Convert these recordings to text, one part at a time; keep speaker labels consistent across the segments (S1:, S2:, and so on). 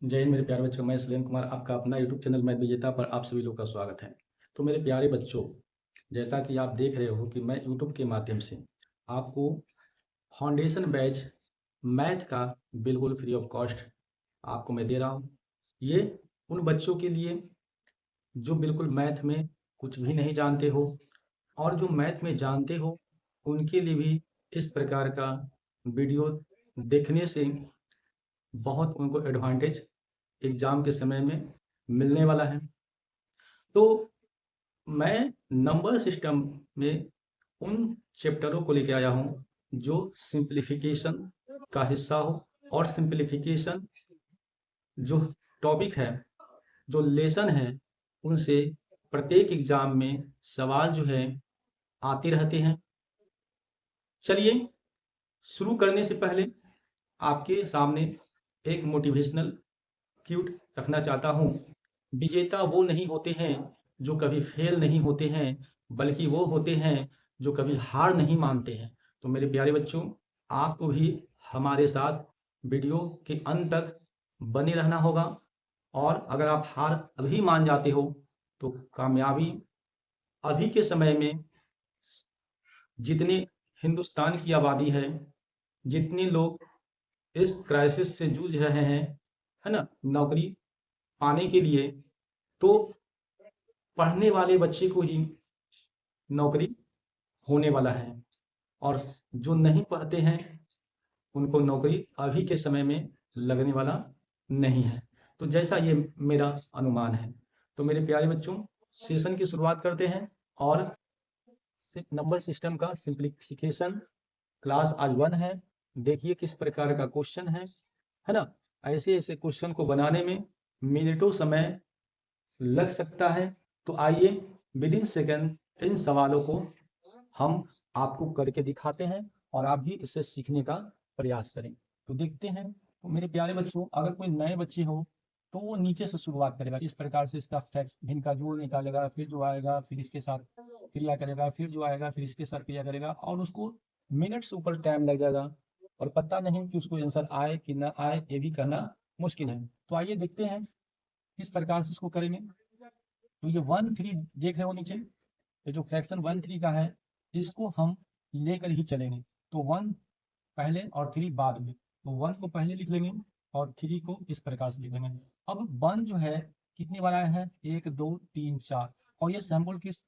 S1: जय हिंद मेरे प्यारे बच्चों, मैं सलीम कुमार आपका अपना यूट्यूब चैनल मैथ विजेता पर आप सभी लोग का स्वागत है। तो मेरे प्यारे बच्चों, जैसा कि आप देख रहे हो कि मैं यूट्यूब के माध्यम से आपको फाउंडेशन बैच मैथ का बिल्कुल फ्री ऑफ कॉस्ट आपको मैं दे रहा हूँ। ये उन बच्चों के लिए जो बिल्कुल मैथ में कुछ भी नहीं जानते हो, और जो मैथ में जानते हो उनके लिए भी इस प्रकार का वीडियो देखने से बहुत उनको एडवांटेज एग्जाम के समय में मिलने वाला है। तो मैं नंबर सिस्टम में उन चैप्टरों को लेके आया हूँ जो सिंप्लीफिकेशन का हिस्सा हो, और सिंप्लीफिकेशन जो टॉपिक है, जो लेसन है, उनसे प्रत्येक एग्जाम में सवाल जो है आते रहते हैं। चलिए शुरू करने से पहले आपके सामने एक मोटिवेशनल क्यूट रखना चाहता हूँ। विजेता वो नहीं होते हैं जो कभी फेल नहीं होते हैं, बल्कि वो होते हैं जो कभी हार नहीं मानते हैं। तो मेरे प्यारे बच्चों, आपको भी हमारे साथ वीडियो के अंत तक बने रहना होगा, और अगर आप हार अभी मान जाते हो तो कामयाबी अभी के समय में जितने हिंदुस्तान की आबादी है, जितने लोग इस क्राइसिस से जूझ रहे हैं, है ना, नौकरी पाने के लिए, तो पढ़ने वाले बच्चे को ही नौकरी होने वाला है, और जो नहीं पढ़ते हैं उनको नौकरी अभी के समय में लगने वाला नहीं है। तो जैसा ये मेरा अनुमान है, तो मेरे प्यारे बच्चों, सेशन की शुरुआत करते हैं। और नंबर सिस्टम का सिंप्लीफिकेशन क्लास आज 1 है। देखिए किस प्रकार का क्वेश्चन है ना। ऐसे ऐसे क्वेश्चन को बनाने में मिनटों समय लग सकता है। तो आइए विद इन सेकेंड इन सवालों को हम आपको करके दिखाते हैं, और आप भी इससे सीखने का प्रयास करें। तो देखते हैं। तो मेरे प्यारे बच्चों, अगर कोई नए बच्चे हो तो वो नीचे से शुरुआत करेगा, इस प्रकार से इसका फैक्स भिन्न का जोड़ निकालेगा, फिर जो आएगा फिर इसके साथ क्रिया करेगा, फिर जो आएगा फिर इसके साथ क्रिया करेगा, और उसको मिनट से ऊपर टाइम लग जाएगा, और पता नहीं कि उसको आंसर आए कि ना आए, ये भी कहना मुश्किल है। तो आइए देखते हैं किस प्रकार से इसको करेंगे। तो ये 1 3 देख रहे हो नीचे, ये जो फ्रैक्शन 1 3 का है, इसको हम लेकर ही चलेंगे। तो 1 पहले और 3 बाद में। तो 1 को पहले लिख लेंगे और 3 को इस प्रकार से लिख लेंगे। अब 1 जो है कितनी बार आया है, 1 2 3 4, और ये सिंबल किस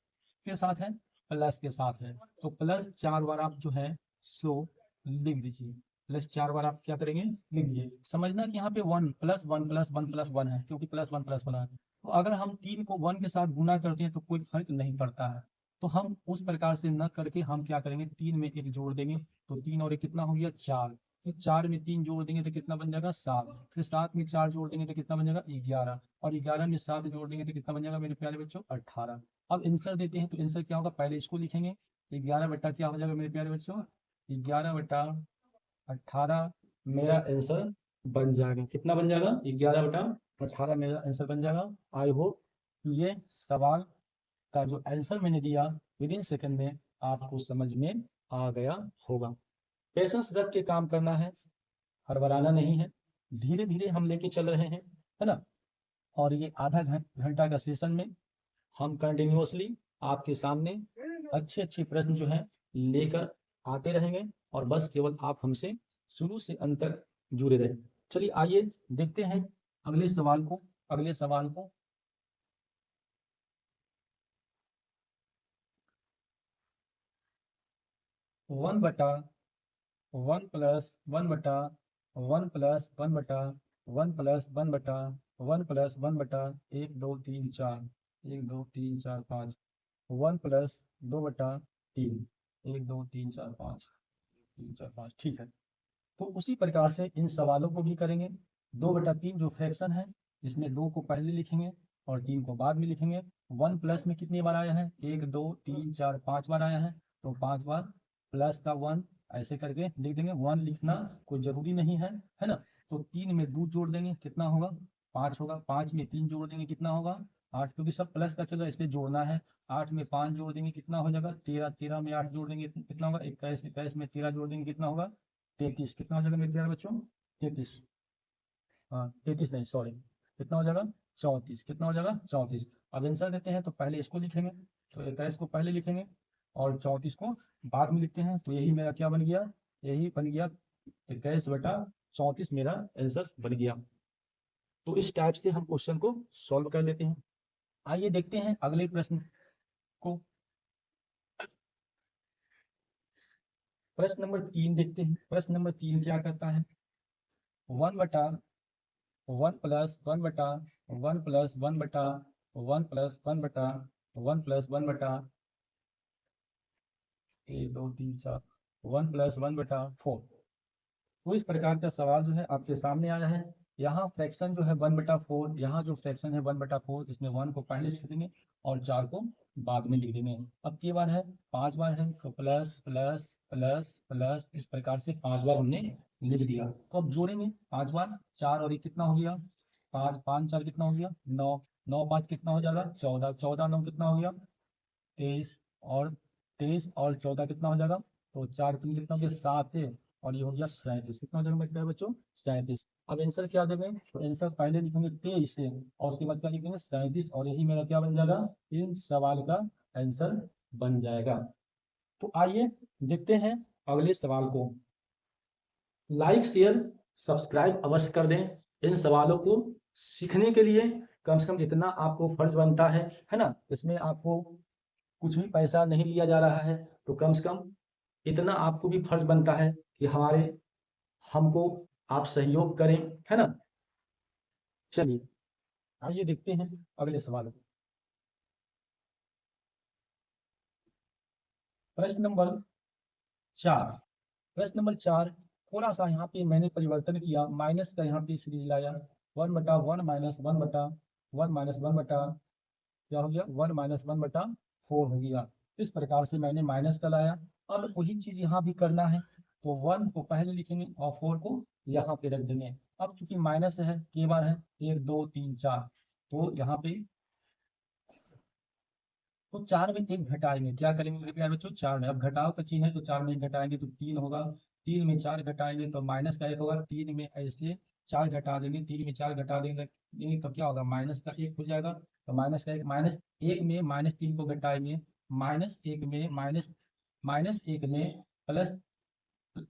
S1: के साथ है, प्लस के साथ है। तो प्लस 4 बार आप जो है सो लिख दीजिए। प्लस 4 बार आप क्या करेंगे, लिख दीजिए। समझना कि यहाँ पे 1 प्लस 1 प्लस 1 प्लस 1 है, क्योंकि प्लस 1 प्लस 1 है। तो अगर हम 3 को 1 के साथ गुना करते हैं तो कोई फर्क नहीं पड़ता है। तो हम उस प्रकार से न करके हम क्या करेंगे, 3 में 1 जोड़ देंगे। तो 3 और 1 कितना हो गया, 4। फिर 4 में 3 जोड़ देंगे तो कितना बन जाएगा, 7। फिर 7 में 4 जोड़ देंगे तो कितना बन जाएगा, 11। और 11 में 7 जोड़ देंगे तो कितना बन जाएगा मेरे प्यारे बच्चों, 18। अब आंसर देते हैं, तो आंसर क्या होगा, पहले इसको लिखेंगे। 11 बट्टा क्या हो जाएगा मेरे प्यारे बच्चों, 11 बट्टा 18 मेरा आंसर बन जाएगा। कितना बन जाएगा, 11 बटा 18 मेरा आंसर बन जाएगा। आई होप ये सवाल का जो आंसर मैंने दिया विद इन सेकंड में आपको समझ में आ गया होगा। पेशेंस रख के काम करना है, हड़बड़ाना नहीं है, धीरे धीरे हम लेके चल रहे हैं, है ना। और ये आधा घंटा का सेशन में हम कंटिन्यूअसली आपके सामने अच्छे अच्छे प्रश्न जो है लेकर आते रहेंगे, और बस केवल आप हमसे शुरू से अंत तक जुड़े रहें। चलिए आइए देखते हैं अगले सवाल को। 1 बटा 1 प्लस 1 बटा 1 प्लस 1 बटा 1 प्लस 1 बटा 1 2 3 4 1 प्लस 2 बटा 3, 1 2 3 4 5, 3 4 5, ठीक है। तो उसी प्रकार से इन सवालों को भी करेंगे। 2 बटा 3 जो फ्रैक्शन है, इसमें 2 को पहले लिखेंगे और 3 को बाद में लिखेंगे। 1 प्लस में कितनी बार आया है, 1 2 3 4 5 बार आया है, तो 5 बार प्लस का 1 ऐसे करके लिख देंगे। 1 लिखना कोई जरूरी नहीं है ना। तो 3 में 2 जोड़ देंगे, कितना होगा, 5 होगा। 5 में 3 जोड़ देंगे, कितना होगा, 8, क्योंकि सब प्लस का चल रहा है इसलिए जोड़ना है। 8 में 5 जोड़ देंगे, कितना हो जाएगा, 13। 13 में 8 जोड़ देंगे कितना होगा, 21। 21 में 13 जोड़ देंगे, कितना होगा, 33। कितना हो जाएगा मेरे प्यारे बच्चों, 33। हाँ 33 नहीं, सॉरी, कितना हो जाएगा 34, कितना हो जाएगा 34। अब आंसर देते हैं तो पहले इसको लिखेंगे, तो 21 को पहले लिखेंगे और 34 को बाद में लिखते हैं, तो यही मेरा क्या बन गया, यही बन गया 21/34 मेरा आंसर बन गया। तो इस टाइप से हम क्वेश्चन को सॉल्व कर लेते हैं। आइए देखते हैं अगले प्रश्न को। प्रश्न नंबर 3 देखते हैं। प्रश्न नंबर 3 क्या कहता है, 1/1 plus 1/1 plus 1/1 plus 1/1 plus 1/1 2 3 4 1 plus 1/4। तो इस प्रकार का सवाल जो है आपके सामने आया है। यहाँ फ्रैक्शन जो है 1/4, यहाँ जो फ्रैक्शन है 1/4, इसमें 1 को पहले लिख देंगे और 4 को बाद में लिख देंगे। अब के बार है, 5 बार है, तो प्लस प्लस प्लस प्लस इस प्रकार से 5 बार हमने लिख दिया। तो अब जोड़ेंगे 5 बार, 4 और 1 कितना हो गया 5, 5 4 कितना हो गया 9, 9 5 कितना हो जाएगा 14, 14 9 कितना हो गया 23, और 23 और 14 कितना हो जाएगा, तो 4 3 कितना हो गया 7 है, और ये हो गया 37, कितना हो जाएगा मेरे प्यारे बच्चों 37। अब आंसर क्या देंगे, तो आंसर पहले लिखेंगे 23 से और उसके बाद क्या लिखेंगे 37, और यही मेरा क्या बन जाएगा, इन सवाल का आंसर बन जाएगा। तो आइए देखते हैं अगले सवाल को। लाइक शेयर सब्सक्राइब अवश्य कर दें। इन सवालों को सीखने के लिए कम से कम इतना आपको फर्ज बनता है ना, इसमें आपको कुछ भी पैसा नहीं लिया जा रहा है, तो कम से कम इतना आपको भी फर्ज बनता है कि हमको आप सहयोग करें, है ना। चलिए आइए देखते हैं अगले सवाल को। प्रश्न नंबर 4। प्रश्न नंबर 4 थोड़ा सा यहाँ पे मैंने परिवर्तन किया, माइनस का यहाँ पे सीरीज लाया, 1/1 माइनस 1/1 माइनस 1 क्या हो गया 1 - 1/4 हो गया। इस प्रकार से मैंने माइनस का लाया। अब वही चीज यहाँ भी करना है, तो 1 को पहले लिखेंगे और 4 को यहाँ पे रख देंगे। अब चूंकि माइनस है, के बार है 1 2 3 4, तो यहाँ पे तो 4 में 1 घटाएंगे, क्या करेंगे मेरे प्यारे बच्चों 4 में, अब घटाओ का चिन्ह है तो 4 में 1 घटाएंगे तो 3 होगा, 3 में 4 घटाएंगे तो माइनस का 1 होगा, 3 में ऐसे 4 घटा देंगे, 3 में 4 घटा देंगे तो क्या होगा माइनस का 1 हो जाएगा, तो माइनस का 1, माइनस 1 में -3 को घटाएंगे, -1 में -1 में प्लस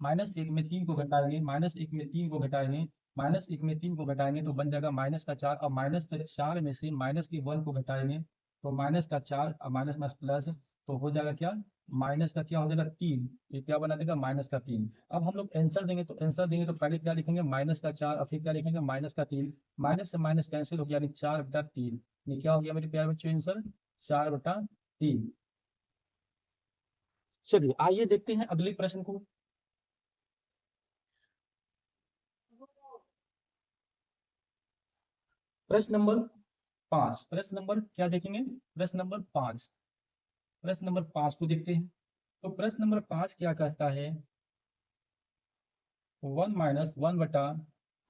S1: -1 में 3 को घटाएंगे, -1 में 3 को घटाएंगे, -1 में 3 को घटाएंगे तो बन जाएगा माइनस का 4, और माइनस का 4 में से माइनस के 1 को घटाएंगे तो माइनस का 4 और माइनस में प्लस, तो हो जाएगा क्या माइनस का क्या हो जाएगा 3, ये क्या बना देगा माइनस का 3। अब हम लोग आंसर देंगे, तो आंसर देंगे तो पहले क्या लिखेंगे माइनस का 4 और फिर क्या लिखेंगे माइनस का 3, माइनस से माइनस कैंसिल हो गया, यानी 4/3। ये क्या हो गया मेरे प्यारे बच्चों आंसर 4/3। चलिए आइए देखते हैं अगले प्रश्न को। प्रश्न नंबर 5। प्रश्न नंबर क्या देखेंगे, प्रश्न नंबर 5। प्रश्न नंबर 5 को देखते हैं। तो प्रश्न नंबर 5 क्या कहता है, 1 - 1/1 -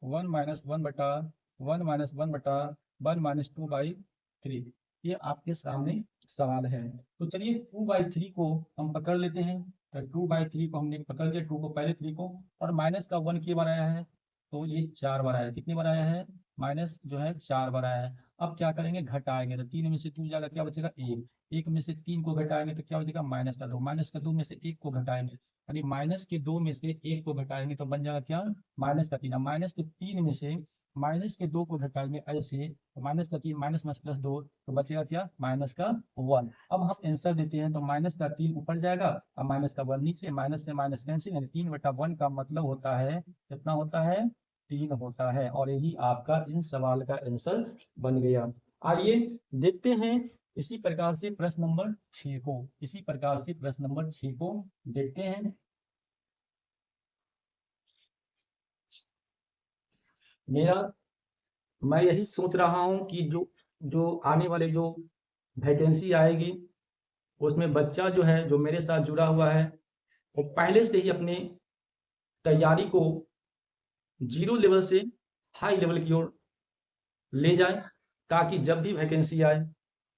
S1: 1/1 - 2/3। ये आपके सामने सवाल है। तो चलिए 2/3 को हम पकड़ लेते हैं, तो 2/3 को हमने पकड़ लिया, 2 को पहले 3 को, और माइनस का 1 के बार आया है, तो ये 4 बार आया है, कितनी बार आया है माइनस जो है 4 बार आया है। अब क्या करेंगे घटाएंगे, तो 3 में से 2 जाएगा क्या बचेगा 1, 1 में से 3 को घटाएंगे तो क्या बचेगा माइनस का 2, माइनस का 2 में से 1 को घटाएंगे, यानी माइनस के 2 में से 1 को घटाएंगे तो बन जाएगा क्या माइनस का 3, अब माइनस के 3 में से माइनस के 2 को घटाएंगे ऐसे, तो माइनस का 3 माइनस में प्लस 2, तो बचेगा क्या माइनस का 1। अब हम आंसर देते हैं, तो माइनस का 3 ऊपर जाएगा और माइनस का 1 नीचे, माइनस से माइनस कैंसिल, यानी 3/1 का मतलब होता है कितना होता है 3 होता है, और यही आपका इन सवाल का आंसर बन गया। आइए देखते हैं इसी प्रकार से प्रश्न नंबर 6 को, इसी प्रकार से प्रश्न नंबर 6 को देखते हैं। मैं यही सोच रहा हूं कि जो जो आने वाले जो वैकेंसी आएगी उसमें बच्चा जो है जो मेरे साथ जुड़ा हुआ है वो पहले से ही अपने तैयारी को 0 लेवल से हाई लेवल की ओर ले जाए, ताकि जब भी वैकेंसी आए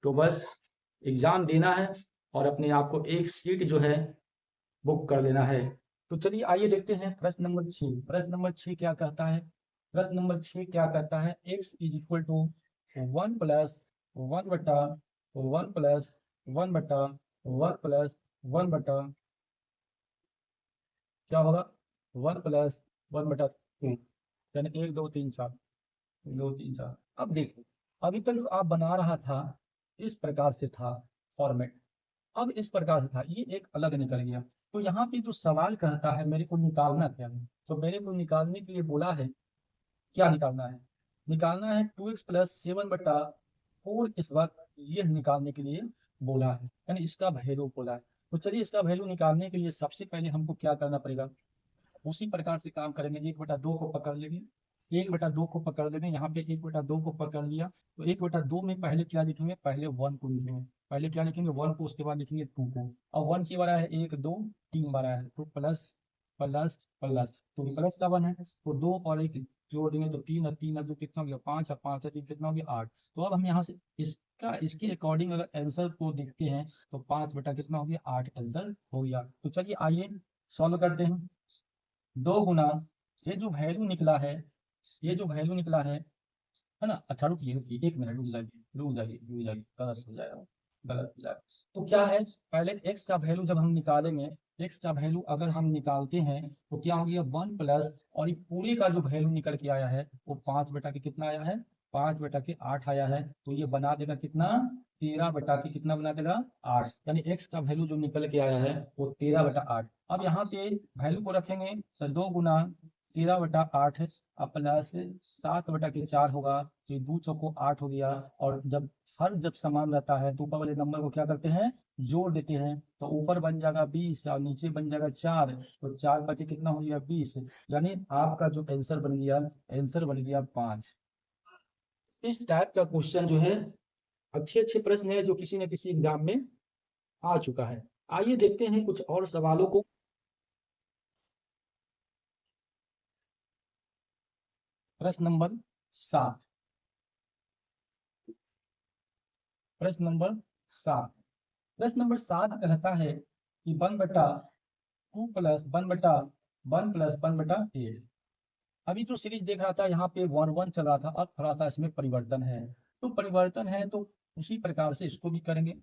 S1: तो बस एग्जाम देना है और अपने आप को एक सीट जो है बुक कर लेना है। तो चलिए आइए देखते हैं प्रश्न नंबर 6। प्रश्न नंबर 6 क्या कहता है, प्रश्न नंबर 6 क्या कहता है, x is equal to 1 plus 1 बटा 1 प्लस 1 बटा 1 प्लस 1 बटा क्या होगा 1 प्लस 1 बटा 2, यानी 1 2 3 4 2 3 4। अब देखो अभी तक जो आप बना रहा था इस प्रकार से था फॉर्मेट, अब इस प्रकार से था, ये एक अलग निकल गया। तो यहाँ पे जो सवाल कहता है मेरे को निकालना क्या है, तो मेरे को निकालने के लिए बोला है, क्या निकालना है, निकालना है 2x प्लस 7 बटा 4, इस वक्त ये निकालने के लिए बोला है, यानी इसका वैल्यू बोला है। तो चलिए इसका वैल्यू निकालने के लिए सबसे पहले हमको क्या करना पड़ेगा, उसी प्रकार से काम करेंगे। 1/2 को पकड़ लेंगे, 1/2 को पकड़ लेंगे, यहाँ पे 1/2 को पकड़ लिया, तो 1/2 में पहले क्या लिखेंगे, पहले 1 को लिखेंगे, पहले क्या लिखेंगे 1 को, उसके बाद लिखेंगे 2 को। और 1 की बार है 1 2 3 बार है, तो प्लस प्लस प्लस, तो प्लस का 1 है, तो 2 और 1 जोड़ देंगे तो 3 और 3 और 2 कितना हो गया 5 और 5 और 3 कितना हो गया 8। तो अब हम यहाँ से इसके अकॉर्डिंग अगर आंसर को देखते हैं तो 5 बटा कितना हो गया 8 आंसर हो गया। तो चलिए आइए सॉल्व करते हैं। 2 गुना ये जो वैल्यू निकला है, ये जो वैल्यू निकला है ना, अच्छा रुकिए रुकिए 1 मिनट, रुक जाइए रुक जाइए रुक जाइए, गलत हो जाएगा गलत हो जाएगा। तो क्या है, पहले x का वैल्यू जब हम निकालेंगे, x का वैल्यू अगर हम निकालते हैं तो क्या हो गया 1 प्लस, और ये पूरे का जो वैल्यू निकल के आया है वो 5 बटा के कितना आया है, 5 बटा के 8 आया है। तो ये बना देगा कितना 13 बटा के कितना बना देगा 8, यानी x का वैल्यू जो निकल के आया है वो 13 बटा 8। अब यहाँ पे वैल्यू को रखेंगे तो 2 गुना 13 बटा 8 है, अब प्लस 7 बटा के 4 होगा, तो ये 2 चौको 8 हो गया। और जब समान रहता है तो ऊपर वाले नंबर को क्या करते हैं जोड़ देते हैं, तो ऊपर बन जाएगा 20 और नीचे बन जाएगा 4, तो 4 बचे कितना हो गया 20, यानी आपका जो आंसर बन गया, आंसर बन गया 5। इस टाइप का क्वेश्चन जो है, अच्छे अच्छे प्रश्न है जो किसी न किसी एग्जाम में आ चुका है। आइए देखते हैं कुछ और सवालों को। प्रश्न नंबर 7, प्रश्न नंबर 7, प्रश्न नंबर 7 कहता है कि 1/2 प्लस 1/1 अभी जो सीरीज देख रहा था यहाँ पे 1 1 चल रहा था, अब थोड़ा सा इसमें परिवर्तन है, तो परिवर्तन है तो उसी प्रकार से इसको भी करेंगे।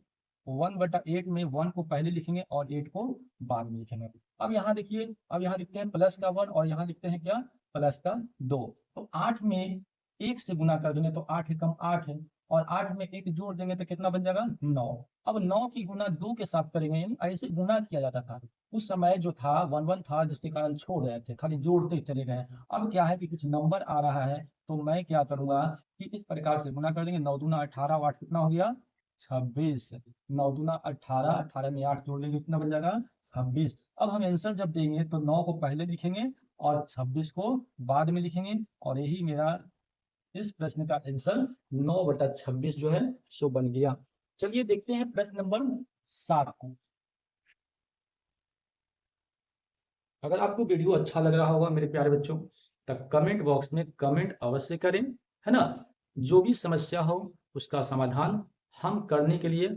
S1: 1/8 में 1 को पहले लिखेंगे और 8 को बाद में लिखेंगे। अब यहाँ देखिए, अब यहाँ लिखते हैं प्लस का 1 और यहाँ लिखते हैं क्या प्लस का 2, तो 8 में 1 से गुना कर देंगे तो 8 एकम 8 है, और 8 में 1 जोड़ देंगे तो कितना बन जाएगा 9। अब 9 की गुना 2 के साथ करेंगे, यानी ऐसे गुना किया जाता था उस समय, जो था 1 1 था जिसके कारण छोड़ रहे थे, खाली जोड़ते चले गए। अब क्या है कि कुछ नंबर आ रहा है, तो मैं क्या करूंगा कि इस प्रकार से गुना कर देंगे, 9 दूना 18 और 8 कितना हो गया 26, 9 दूना 18, 18 में 8 जोड़ लेंगे कितना बन जाएगा 26। अब हम आंसर जब देंगे तो 9 को पहले लिखेंगे और 26 को बाद में लिखेंगे, और यही मेरा इस प्रश्न का आंसर 9/26 जो है सो बन गया। चलिए देखते हैं प्रश्न नंबर 7 को। अगर आपको वीडियो अच्छा लग रहा होगा मेरे प्यारे बच्चों, तो कमेंट बॉक्स में कमेंट अवश्य करें, है ना। जो भी समस्या हो उसका समाधान हम करने के लिए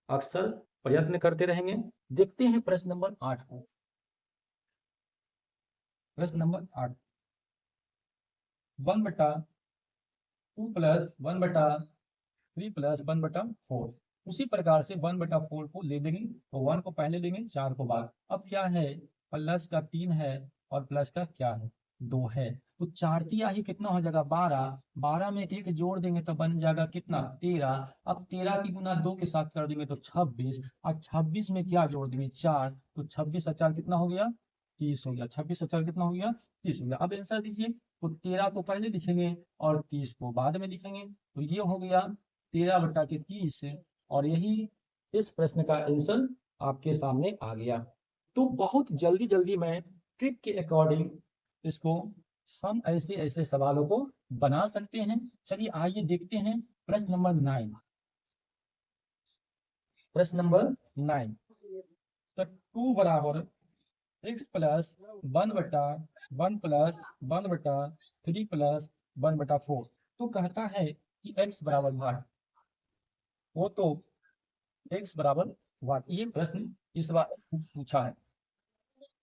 S1: अक्सर प्रयत्न करते रहेंगे। देखते हैं प्रश्न नंबर 8 को। प्रश्न नंबर 8, 1/2 प्लस 1/3 प्लस 1/4, उसी प्रकार से 1/4 को ले लेंगे, तो 1 को पहले लेंगे 4 को बाद। अब क्या है प्लस का 3 है और प्लस का क्या है 2 है, तो 4 तिया ही कितना हो जाएगा 12, 12 में 1 जोड़ देंगे तो बन जाएगा कितना 13। अब 13 की गुना 2 के साथ कर देंगे तो 26, और 26 में क्या जोड़ देंगे 4, तो 26 और 4 कितना हो गया 30 हो गया, 26 और 4 कितना हो गया 30 हो गया। अब आंसर दीजिए, तो 13 को पहले लिखेंगे और 30 को बाद में लिखेंगे, तो ये हो गया 13/30, और यही इस प्रश्न का आंसर आपके सामने आ गया। तो बहुत जल्दी जल्दी मैं ट्रिक के अकॉर्डिंग इसको हम ऐसे ऐसे सवालों को बना सकते हैं। चलिए आइए देखते हैं प्रश्न नंबर 9, प्रश्न नंबर 9, तो 2 बराबर x प्लस 1/1 प्लस 1/3 प्लस 1/4, तो कहता है कि x बराबर भाग, वो तो x बराबर भाग, ये प्रश्न इस बार पूछा है।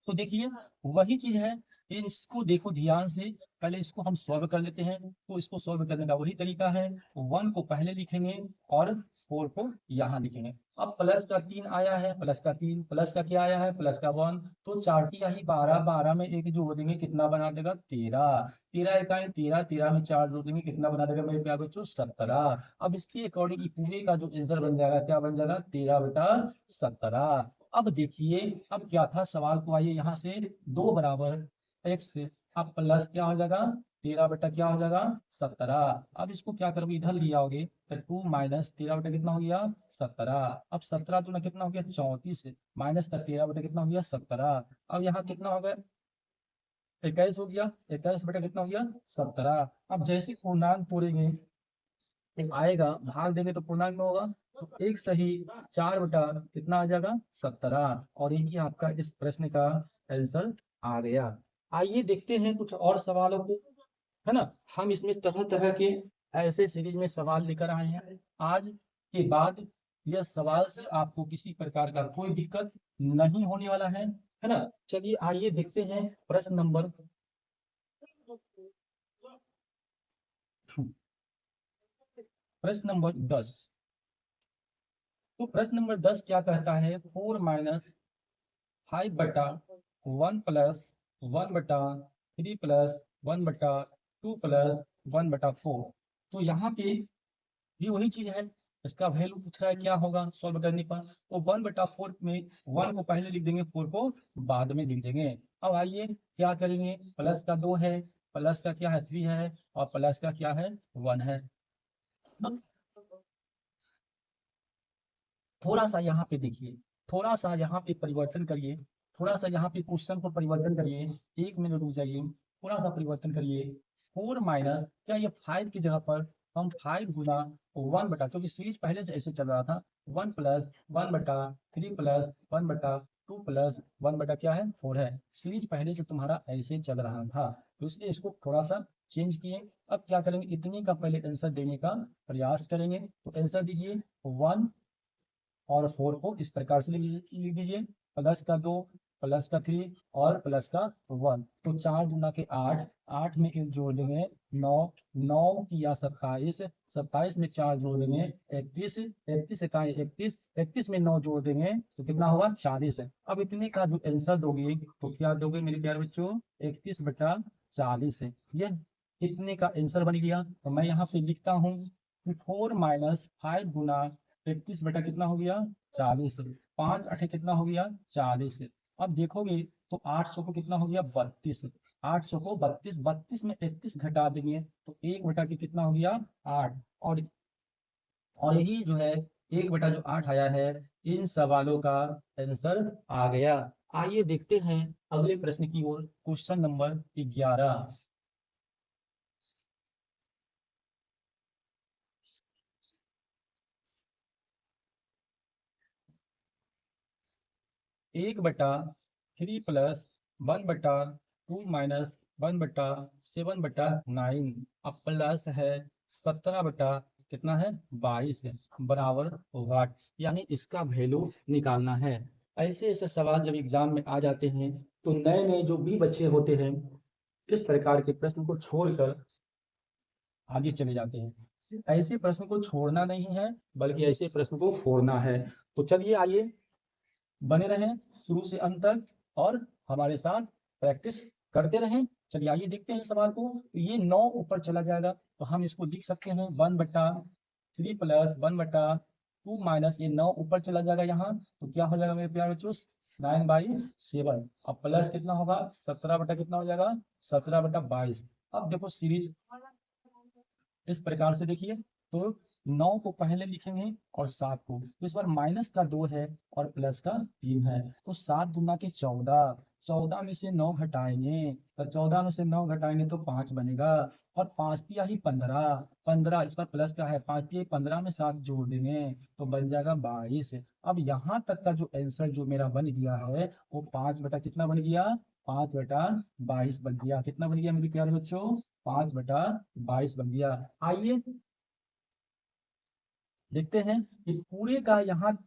S1: तो देखिए वही चीज है, इसको देखो ध्यान से, पहले इसको हम सॉल्व कर लेते हैं। तो इसको सॉल्व करने का वही तरीका है, 1 को पहले लिखेंगे और 4 को यहाँ लिखेंगे। अब प्लस का 3 आया है, प्लस का 3, प्लस का क्या आया है, प्लस का 1, तो 4 3 ही 12, 12 में एक जोड़ देंगे कितना बना देगा 13, 13 इकाई 13, 13 में 4 जोड़ देंगे कितना बना देगा मेरे प्यारे बच्चों 17। अब इसके अकॉर्डिंग पूरे का जो आंसर बन जाएगा क्या बन जाएगा 13/17। अब देखिए, अब क्या था सवाल, को आइए यहाँ से 2 बराबर x, अब प्लस क्या हो जाएगा 13 बटा क्या हो जाएगा 17। अब इसको क्या करोगे इधर ले आओगे तो 2 माइनस 13 बटा कितना हो गया 17। अब 17 तो ना कितना हो गया 34, माइनस का 13 बटा कितना हो गया 17। अब यहाँ कितना हो गया 21 हो गया, 21 बटा कितना हो गया 17। अब जैसे पूर्णांक तोड़ेंगे एक आएगा, भाग देंगे तो पूर्णांक में होगा, तो एक सही 4 बटा कितना आ जाएगा 17। और यही आपका इस प्रश्न का आंसर आ गया। आइए देखते हैं कुछ और सवालों को, है ना। हम इसमें तरह तरह के ऐसे सीरीज में सवाल लेकर आए हैं। आज के बाद यह सवाल से आपको किसी प्रकार का कोई दिक्कत नहीं होने वाला है ना। चलिए आइए देखते हैं प्रश्न नंबर प्रश्न नंबर 10। तो प्रश्न नंबर 10 क्या कहता है, 4 माइनस 5 बटा 1 प्लस 1 बटा 3 प्लस 1 बटा 2 प्लस 1 बटा 4। तो यहाँ पे भी वही चीज है, इसका वैल्यू पूछ रहा है क्या होगा सॉल्व करने पर। तो 1/4 में 1 को पहले लिख देंगे, 4 को बाद में लिख देंगे। अब आइए क्या करेंगे, प्लस का 2 है, प्लस का क्या है 3 है, और प्लस का क्या है 1 है। थोड़ा सा यहाँ पे देखिए, थोड़ा सा यहाँ पे परिवर्तन करिए, थोड़ा सा यहाँ पे क्वेश्चन को परिवर्तन करिए, 1 मिनट रुक जाइए, थोड़ा सा परिवर्तन करिए। 4 माइनस क्या ये 5 की जगह पर हम 5 गुना 1 बटा, क्योंकि सीरीज पहले से ऐसे चल रहा था, 1 प्लस 1 बटा 3 प्लस 1 बटा 2 प्लस 1 बटा क्या है 4 है। सीरीज पहले से तुम्हारा ऐसे चल रहा था, तो इसलिए इसको थोड़ा सा चेंज किए। अब क्या करेंगे, इतने का पहले आंसर देने का प्रयास करेंगे। तो आंसर दीजिए 1 और 4 को इस प्रकार से लिख दीजिए, प्लस का 2 प्लस का 3 और प्लस का 1। तो 4 दूना के 8, 8 में एक जोड़ देंगे 9, 9 किया 27, 27 में 4 जोड़ देंगे 31, 31 का 31, 31 में 9 जोड़ देंगे तो कितना होगा 40। अब इतने का जो आंसर दोगे तो क्या दोगे मेरे प्यारे बच्चों 31/40। यह इतने का आंसर बन गया। तो मैं यहाँ पे लिखता हूँ 4 माइनस 5 गुना 31 बटा कितना हो गया 40, 5 8 कितना हो गया 40। अब देखोगे तो 800 को कितना हो गया 32, 800 को 32, 32 में 31 घटा देंगे तो 1 बटा के कितना हो गया 8। और यही जो है 1 बटा जो 8 आया है, इन सवालों का आंसर आ गया। आइए देखते हैं अगले प्रश्न की ओर, क्वेश्चन नंबर 11। 1/3 प्लस 1/2 माइनस 1/7/9, अब प्लस है 17 बटा कितना है 22 बराबर वाट, यानी इसका वैल्यू निकालना है। ऐसे ऐसे सवाल जब एग्जाम में आ जाते हैं तो नए नए जो भी बच्चे होते हैं इस प्रकार के प्रश्न को छोड़कर आगे चले जाते हैं। ऐसे प्रश्न को छोड़ना नहीं है बल्कि ऐसे प्रश्न को फोड़ना है। तो चलिए आइए बने रहें शुरू से अंत तक और हमारे साथ प्रैक्टिस करते रहें। चलिए आइए देखते हैं सवाल को। ये 9 ऊपर चला जाएगा तो हम इसको लिख सकते हैं 1/3 प्लस 1/2 माइनस ये 9 ऊपर चला जाएगा यहाँ, तो क्या हो जाएगा मेरे प्यारे बच्चों 9/7। अब प्लस कितना होगा 17 बटा कितना हो जाएगा 17/22। अब देखो सीरीज इस प्रकार से देखिए, तो 9 को पहले लिखेंगे और 7 को, तो इस बार माइनस का 2 है और प्लस का 3 है, तो 7 दूना के 14, 14 में से 9 घटाएंगे तो 14 में से 9 घटाएंगे तो 5 बनेगा, और 5 तिया ही 15, 15 इस बार प्लस का है 5 तिया 15 में 7 जोड़ देंगे तो बन जाएगा 22। अब यहाँ तक का जो आंसर जो मेरा बन गया है वो 5 बटा कितना बन गया 5/22 बन गया। कितना बन गया मेरे प्यारे बच्चों 5/22 बन गया। आइए देखते हैं कि पूरे का यहाँ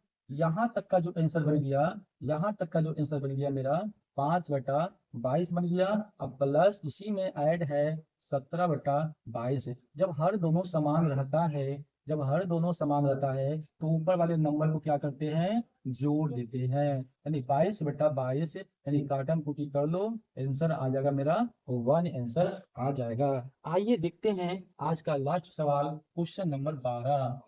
S1: तक का जो आंसर बन गया, यहाँ तक का जो आंसर बन गया मेरा 5/22 22 बन गया। अब प्लस इसी में ऐड है 17/22। जब हर दोनों समान रहता है, जब हर दोनों समान रहता है तो ऊपर वाले नंबर को क्या करते हैं, जोड़ देते हैं। यानी 22/22, यानी काटन कुटी कर लो, आंसर आ जाएगा मेरा 1, आंसर आ जाएगा। आइए देखते हैं आज का लास्ट सवाल, क्वेश्चन नंबर 12।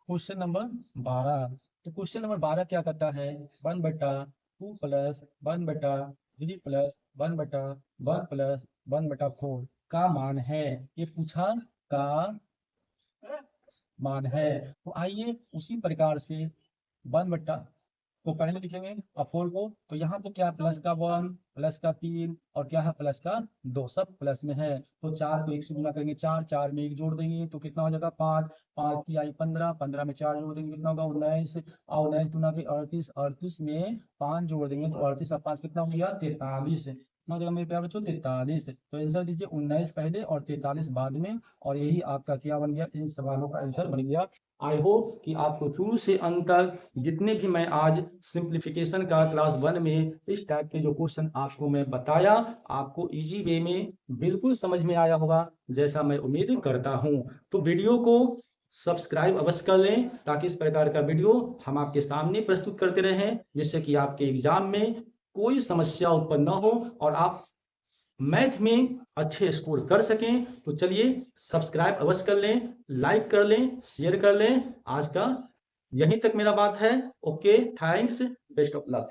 S1: Question number 12। तो क्वेश्चन नंबर 12 क्या करता है, 1/2 प्लस 1/3 प्लस 1/1 प्लस 1/4 का मान है। ये पूछा का मान है। तो आइए उसी प्रकार से 1 को पहले लिखेंगे और 4 को, तो यहाँ पे क्या प्लस का 1 प्लस का 3 और क्या है प्लस का 2, सब प्लस में है। तो 4 को 1 से गुना करेंगे, 4 4 में 1 जोड़ देंगे तो कितना हो जाएगा 5, 5 की आई 15, 15 में 4 जोड़ देंगे कितना होगा 19, और 19 गुना के 38, 38 में 5 जोड़ देंगे तो 38 और 5 कितना हो गया 43। कितना हो जाएगा मेरे प्यारे बच्चों 43। तो आंसर दीजिए 19 पहले और 43 बाद में, और यही आपका क्या बन गया, इन सवालों का आंसर बन गया। आई होप कि आपको शुरू से अंत तक जितने भी मैं आज सिंप्लीफिकेशन का क्लास 1 में इस टाइप के जो क्वेश्चन आपको मैं बताया, आपको इजी वे में बिल्कुल समझ में आया होगा, जैसा मैं उम्मीद करता हूं। तो वीडियो को सब्सक्राइब अवश्य कर लें ताकि इस प्रकार का वीडियो हम आपके सामने प्रस्तुत करते रहें, जिससे कि आपके एग्जाम में कोई समस्या उत्पन्न न हो और आप मैथ में अच्छे स्कोर कर सकें। तो चलिए सब्सक्राइब अवश्य कर लें, लाइक कर लें, शेयर कर लें। आज का यहीं तक मेरा बात है। Okay, thanks, best of luck.